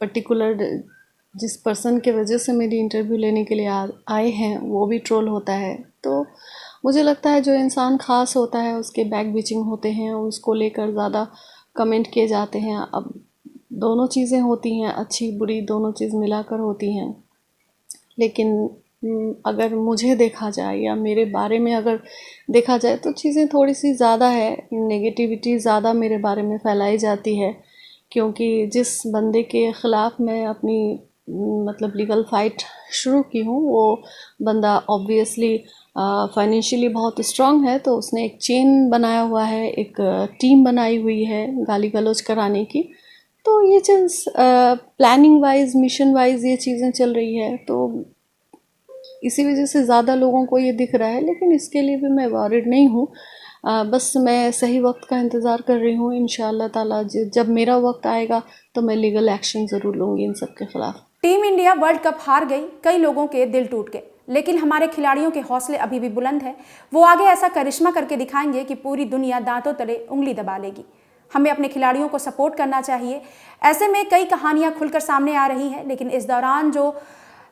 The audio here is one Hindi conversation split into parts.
पर्टिकुलर जिस पर्सन के वजह से मेरी इंटरव्यू लेने के लिए आए हैं वो भी ट्रोल होता है। तो मुझे लगता है जो इंसान ख़ास होता है उसके बैक बिचिंग होते हैं, उसको लेकर ज़्यादा कमेंट किए जाते हैं। अब दोनों चीज़ें होती हैं, अच्छी बुरी दोनों चीज़ मिलाकर होती हैं। लेकिन अगर मुझे देखा जाए या मेरे बारे में अगर देखा जाए तो चीज़ें थोड़ी सी ज़्यादा है, नेगेटिविटी ज़्यादा मेरे बारे में फैलाई जाती है। क्योंकि जिस बंदे के ख़िलाफ़ मैं अपनी मतलब लीगल फ़ाइट शुरू की हूँ वो बंदा ऑब्वियसली फाइनेंशियली बहुत स्ट्रांग है, तो उसने एक चेन बनाया हुआ है, एक टीम बनाई हुई है गाली गलौज कराने की। तो ये चीज़ प्लानिंग वाइज मिशन वाइज ये चीज़ें चल रही है, तो इसी वजह से ज़्यादा लोगों को ये दिख रहा है। लेकिन इसके लिए भी मैं वॉरिड नहीं हूँ, बस मैं सही वक्त का इंतज़ार कर रही हूँ। इंशाअल्लाह ताला जब मेरा वक्त आएगा तो मैं लीगल एक्शन ज़रूर लूँगी इन सब के ख़िलाफ़। टीम इंडिया वर्ल्ड कप हार गई, कई लोगों के दिल टूट गए, लेकिन हमारे खिलाड़ियों के हौसले अभी भी बुलंद हैं। वो आगे ऐसा करिश्मा करके दिखाएंगे कि पूरी दुनिया दांतों तले उंगली दबा लेगी। हमें अपने खिलाड़ियों को सपोर्ट करना चाहिए। ऐसे में कई कहानियां खुलकर सामने आ रही हैं, लेकिन इस दौरान जो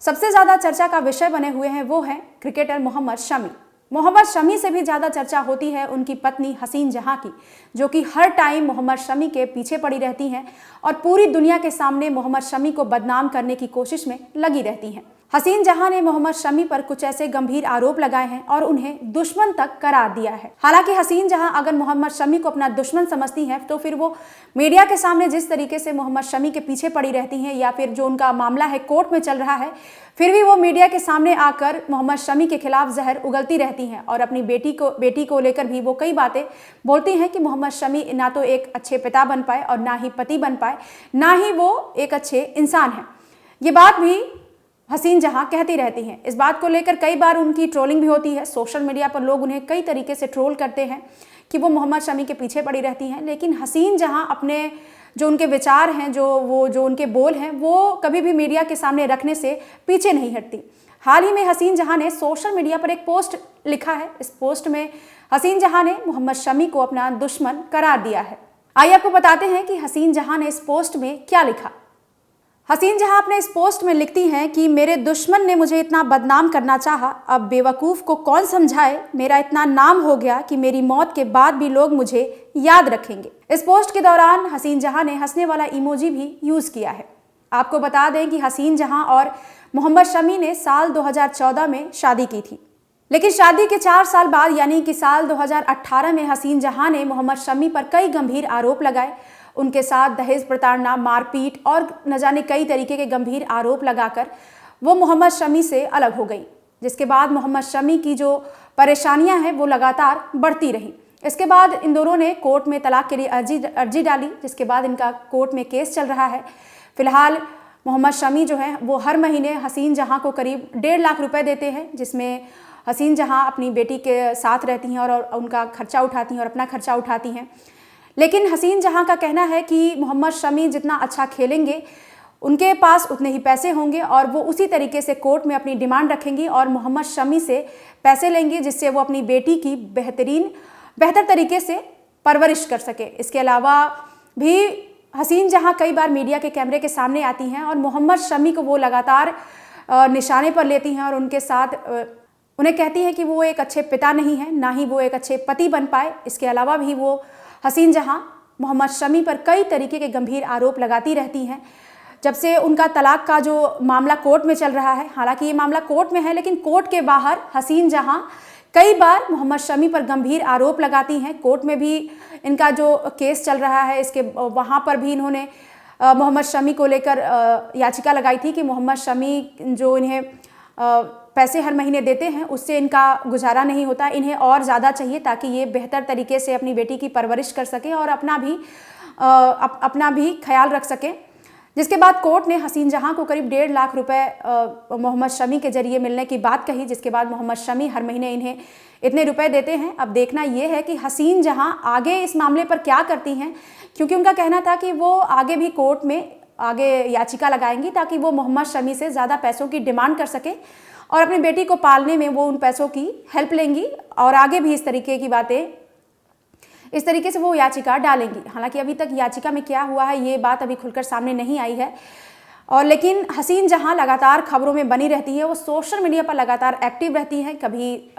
सबसे ज़्यादा चर्चा का विषय बने हुए हैं वो हैं क्रिकेटर मोहम्मद शमी। मोहम्मद शमी से भी ज़्यादा चर्चा होती है उनकी पत्नी हसीन जहां की, जो कि हर टाइम मोहम्मद शमी के पीछे पड़ी रहती हैं और पूरी दुनिया के सामने मोहम्मद शमी को बदनाम करने की कोशिश में लगी रहती हैं। हसीन जहां ने मोहम्मद शमी पर कुछ ऐसे गंभीर आरोप लगाए हैं और उन्हें दुश्मन तक करार दिया है। हालांकि हसीन जहां अगर मोहम्मद शमी को अपना दुश्मन समझती हैं तो फिर वो मीडिया के सामने जिस तरीके से मोहम्मद शमी के पीछे पड़ी रहती हैं, या फिर जो उनका मामला है कोर्ट में चल रहा है, फिर भी वो मीडिया के सामने आकर मोहम्मद शमी के खिलाफ जहर उगलती रहती हैं और अपनी बेटी को लेकर भी वो कई बातें बोलती हैं कि मोहम्मद शमी ना तो एक अच्छे पिता बन पाए और ना ही पति बन पाए, ना ही वो एक अच्छे इंसान हैं। ये बात भी हसीन जहां कहती रहती हैं। इस बात को लेकर कई बार उनकी ट्रोलिंग भी होती है। सोशल मीडिया पर लोग उन्हें कई तरीके से ट्रोल करते हैं कि वो मोहम्मद शमी के पीछे पड़ी रहती हैं, लेकिन हसीन जहां अपने जो उनके विचार हैं, जो उनके बोल हैं, वो कभी भी मीडिया के सामने रखने से पीछे नहीं हटती। हाल ही में हसीन जहां ने सोशल मीडिया पर एक पोस्ट लिखा है। इस पोस्ट में हसीन जहां ने मोहम्मद शमी को अपना दुश्मन करार दिया है। आइए आपको बताते हैं कि हसीन जहां ने इस पोस्ट में क्या लिखा। हसीन जहां अपने इस पोस्ट में लिखती हैं कि मेरे दुश्मन ने मुझे इतना बदनाम करना चाहा, अब बेवकूफ़ को कौन समझाए, मेरा इतना नाम हो गया कि मेरी मौत के बाद भी लोग मुझे याद रखेंगे। इस पोस्ट के दौरान हसीन जहां ने हंसने वाला इमोजी भी यूज़ किया है। आपको बता दें कि हसीन जहां और मोहम्मद शमी ने साल 2014 में शादी की थी, लेकिन शादी के 4 साल बाद यानी कि साल 2018 में हसीन जहां ने मोहम्मद शमी पर कई गंभीर आरोप लगाए। उनके साथ दहेज प्रताड़ना, मारपीट और न जाने कई तरीके के गंभीर आरोप लगाकर वो मोहम्मद शमी से अलग हो गई, जिसके बाद मोहम्मद शमी की जो परेशानियां हैं वो लगातार बढ़ती रही। इसके बाद इन दोनों ने कोर्ट में तलाक के लिए अर्जी डाली, जिसके बाद इनका कोर्ट में केस चल रहा है। फिलहाल मोहम्मद शमी जो हैं वो हर महीने हसीन जहां को करीब 1.5 लाख रुपए देते हैं, जिसमें हसीन जहां अपनी बेटी के साथ रहती हैं और उनका खर्चा उठाती हैं और अपना खर्चा उठाती हैं। लेकिन हसीन जहां का कहना है कि मोहम्मद शमी जितना अच्छा खेलेंगे उनके पास उतने ही पैसे होंगे और वो उसी तरीके से कोर्ट में अपनी डिमांड रखेंगी और मोहम्मद शमी से पैसे लेंगे, जिससे वो अपनी बेटी की बेहतर तरीके से परवरिश कर सके। इसके अलावा भी हसीन जहां कई बार मीडिया के कैमरे के सामने आती हैं और मोहम्मद शमी को वो लगातार निशाने पर लेती हैं और उनके साथ उन्हें कहती हैं कि वो एक अच्छे पिता नहीं हैं, ना ही वो एक अच्छे पति बन पाए। इसके अलावा भी वो हसीन जहां मोहम्मद शमी पर कई तरीके के गंभीर आरोप लगाती रहती हैं। जब से उनका तलाक का जो मामला कोर्ट में चल रहा है, हालांकि ये मामला कोर्ट में है, लेकिन कोर्ट के बाहर हसीन जहां कई बार मोहम्मद शमी पर गंभीर आरोप लगाती हैं। कोर्ट में भी इनका जो केस चल रहा है इसके वहाँ पर भी इन्होंने मोहम्मद शमी को लेकर याचिका लगाई थी कि मोहम्मद शमी जो इन्हें पैसे हर महीने देते हैं उससे इनका गुजारा नहीं होता, इन्हें और ज़्यादा चाहिए ताकि ये बेहतर तरीके से अपनी बेटी की परवरिश कर सकें और अपना भी ख्याल रख सकें। जिसके बाद कोर्ट ने हसीन जहां को करीब 1.5 लाख रुपए मोहम्मद शमी के जरिए मिलने की बात कही, जिसके बाद मोहम्मद शमी हर महीने इन्हें इतने रुपए देते हैं। अब देखना यह है कि हसीन जहां आगे इस मामले पर क्या करती हैं, क्योंकि उनका कहना था कि वो आगे भी कोर्ट में आगे याचिका लगाएंगी ताकि वो मोहम्मद शमी से ज़्यादा पैसों की डिमांड कर सकें और अपनी बेटी को पालने में वो उन पैसों की हेल्प लेंगी और आगे भी इस तरीके से वो याचिका डालेंगी। हालांकि अभी तक याचिका में क्या हुआ है ये बात अभी खुलकर सामने नहीं आई है। और लेकिन हसीन जहां लगातार खबरों में बनी रहती है, वो सोशल मीडिया पर लगातार एक्टिव रहती हैं। कभी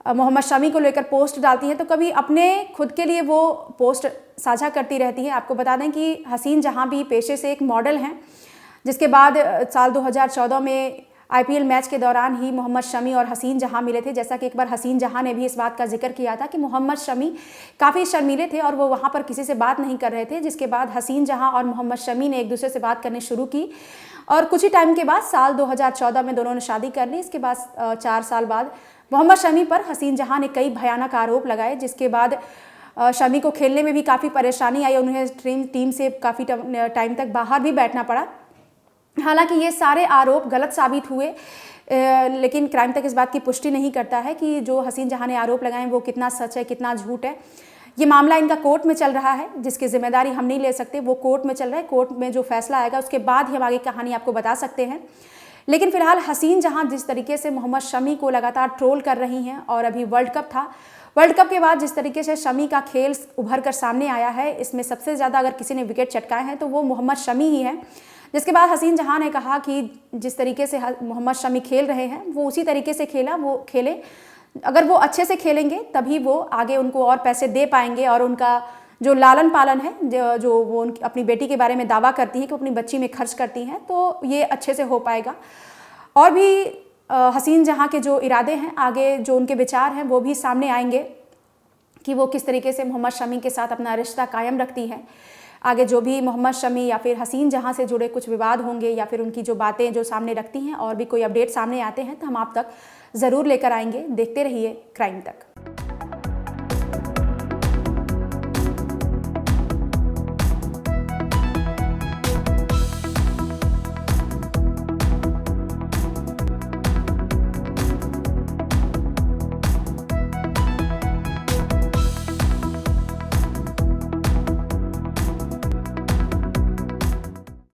मोहम्मद शमी को लेकर पोस्ट डालती हैं, तो कभी अपने खुद के लिए वो पोस्ट साझा करती रहती है। आपको बता दें कि हसीन जहां भी पेशे से एक मॉडल हैं, जिसके बाद साल 2014 में IPL मैच के दौरान ही मोहम्मद शमी और हसीन जहां मिले थे। जैसा कि एक बार हसीन जहां ने भी इस बात का जिक्र किया था कि मोहम्मद शमी काफ़ी शर्मीले थे और वो वहां पर किसी से बात नहीं कर रहे थे, जिसके बाद हसीन जहां और मोहम्मद शमी ने एक दूसरे से बात करनी शुरू की और कुछ ही टाइम के बाद साल 2014 में दोनों ने शादी कर ली। इसके बाद 4 साल बाद मोहम्मद शमी पर हसीन जहां ने कई भयानक आरोप लगाए, जिसके बाद शमी को खेलने में भी काफ़ी परेशानी आई। उन्हें टीम से काफ़ी टाइम तक बाहर भी बैठना पड़ा। हालांकि ये सारे आरोप गलत साबित हुए, लेकिन क्राइम तक इस बात की पुष्टि नहीं करता है कि जो हसीन जहां ने आरोप लगाए वो कितना सच है, कितना झूठ है। ये मामला इनका कोर्ट में चल रहा है, जिसकी जिम्मेदारी हम नहीं ले सकते। वो कोर्ट में चल रहा है, कोर्ट में जो फैसला आएगा उसके बाद ही हम आगे कहानी आपको बता सकते हैं। लेकिन फिलहाल हसीन जहां जिस तरीके से मोहम्मद शमी को लगातार ट्रोल कर रही हैं, और अभी वर्ल्ड कप था, वर्ल्ड कप के बाद जिस तरीके से शमी का खेल उभर कर सामने आया है, इसमें सबसे ज़्यादा अगर किसी ने विकेट चटकाए हैं तो वो मोहम्मद शमी ही है। जिसके बाद हसीन जहां ने कहा कि जिस तरीके से मोहम्मद शमी खेल रहे हैं वो उसी तरीके से वो खेले। अगर वो अच्छे से खेलेंगे तभी वो आगे उनको और पैसे दे पाएंगे, और उनका जो लालन पालन है, जो वो अपनी बेटी के बारे में दावा करती हैं कि वो अपनी बच्ची में खर्च करती हैं, तो ये अच्छे से हो पाएगा। और भी हसीन जहां के जो इरादे हैं, आगे जो उनके विचार हैं, वो भी सामने आएंगे कि वो किस तरीके से मोहम्मद शमी के साथ अपना रिश्ता कायम रखती हैं। आगे जो भी मोहम्मद शमी या फिर हसीन जहां से जुड़े कुछ विवाद होंगे या फिर उनकी जो बातें जो सामने रखती हैं और भी कोई अपडेट सामने आते हैं तो हम आप तक ज़रूर लेकर आएंगे। देखते रहिए क्राइम तक।